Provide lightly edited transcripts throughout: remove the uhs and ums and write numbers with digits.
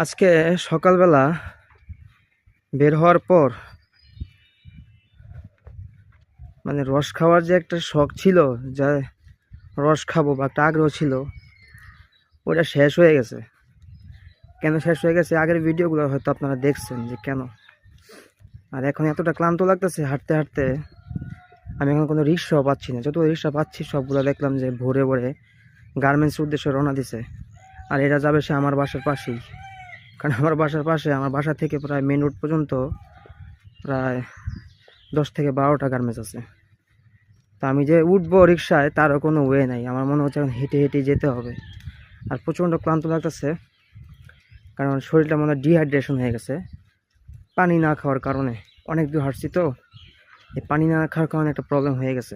আজকে সকালবেলা বের হওয়ার পর রস খাওয়ার যে একটা শখ ছিল, যা রস খাবো বা একটা আগ্রহ ছিল, ওটা শেষ হয়ে গেছে। কেন শেষ হয়ে গেছে, আগের ভিডিওগুলো হয়তো আপনারা দেখছেন যে কেন। আর এখন এতটা ক্লান্ত লাগতেছে হাঁটতে হাঁটতে, আমি এখন কোনো রিক্সাও পাচ্ছি না। যত রিক্সা পাচ্ছি সবগুলো দেখলাম যে ভোরে ভোরে গার্মেন্টসের উদ্দেশ্যে রওনা দিছে। আর এরা যাবে সে আমার বাসার পাশেই, কারণ আমার বাসার পাশে, আমার বাসা থেকে প্রায় মেন রোড পর্যন্ত প্রায় 10 থেকে 12টা গার্মেন্টস আছে। তা আমি যে উঠবো রিক্সায় তারও কোনো ওয়ে নাই। আমার মনে হচ্ছে এখন হেঁটে হেঁটে যেতে হবে। আর প্রচণ্ড ক্লান্ত লাগতেছে, কারণ শরীরটা মনে হয় ডিহাইড্রেশন হয়ে গেছে পানি না খাওয়ার কারণে। অনেক দূর হাঁটছি তো, এই পানি না খাওয়ার কারণে একটা প্রবলেম হয়ে গেছে।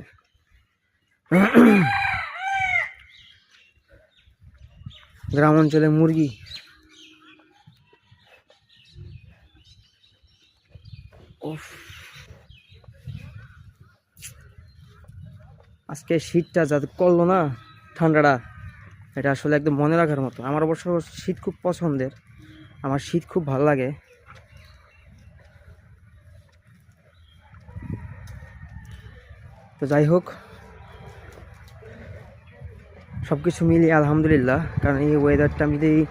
গ্রাম অঞ্চলে মুরগি, আজকে শীতটা যাতে করলো না, ঠান্ডাটা, এটা আসলে একদম মনে রাখার মতো। আমার অবশ্য শীত খুব পছন্দের, আমার শীত খুব ভালো লাগে। তো যাই হোক, সব কিছু মিলিয়ে আলহামদুলিল্লাহ। কারণ এই ওয়েদারটা আমি যদি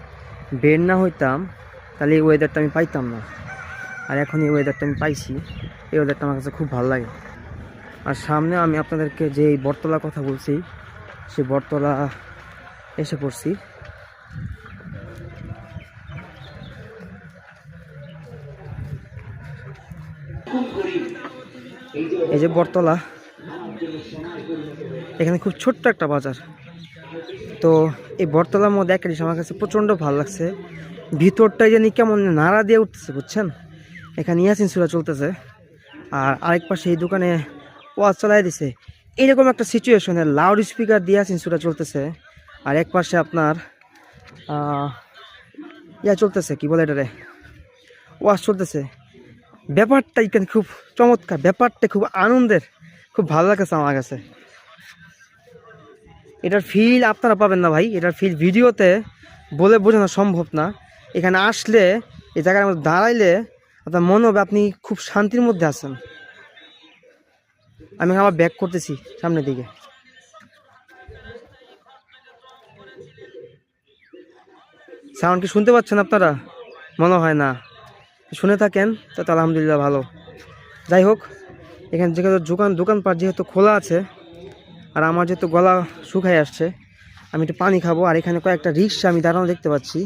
বের না হইতাম তাহলে এই ওয়েদারটা আমি পাইতাম না। আর এখন এই ওয়েদারটা আমি পাইছি, এই ওয়েদারটা আমার কাছে খুব ভালো লাগে। আর সামনে আমি আপনাদেরকে যে এই বটতলার কথা বলছি, সেই বটতলা এসে পড়ছি। এই যে বটতলা, এখানে খুব ছোট্ট একটা বাজার। তো এই বটতলার মধ্যে একটা জিনিস আমার কাছে প্রচণ্ড ভালো লাগছে, ভিতরটাই জানি কেমন নাড়া দিয়ে উঠতেছে, বুঝছেন। এখানে ইয়াসিন সূরা চলতেছে, আর আরেক পাশে এই দোকানে ওয়াজ চালাই দিছে। এরকম একটা সিচুয়েশনে লাউড স্পিকার দিয়ে ইয়াসিন সূরা চলতেছে, আর এক পাশে আপনার ইয়া চলতেছে, কি বলে এটারে, ওয়াজ চলতেছে। ব্যাপারটা এখানে খুব চমৎকার, ব্যাপারটা খুব আনন্দের, খুব ভালো লাগতেছে আমার কাছে। এটার ফিল আপনারা পাবেন না ভাই, এটার ফিল ভিডিওতে বলে বোঝানো সম্ভব না। এখানে আসলে, এই জায়গার মধ্যে দাঁড়াইলে আপনার মনে হবে আপনি খুব শান্তির মধ্যে আছেন। আমি আবার ব্যাক করতেছি সামনের দিকে। সাউন্ড কি শুনতে পাচ্ছেন আপনারা? মনে হয় না। শুনে থাকেন তো আলহামদুলিল্লাহ, ভালো। যাই হোক, এখানে যেহেতু দোকানপাট যেহেতু খোলা আছে, আর আমার যেহেতু গলা শুকায় আসছে, আমি একটু পানি খাবো। আর এখানে কয়েকটা রিক্সা আমি দাঁড়ানো দেখতে পাচ্ছি।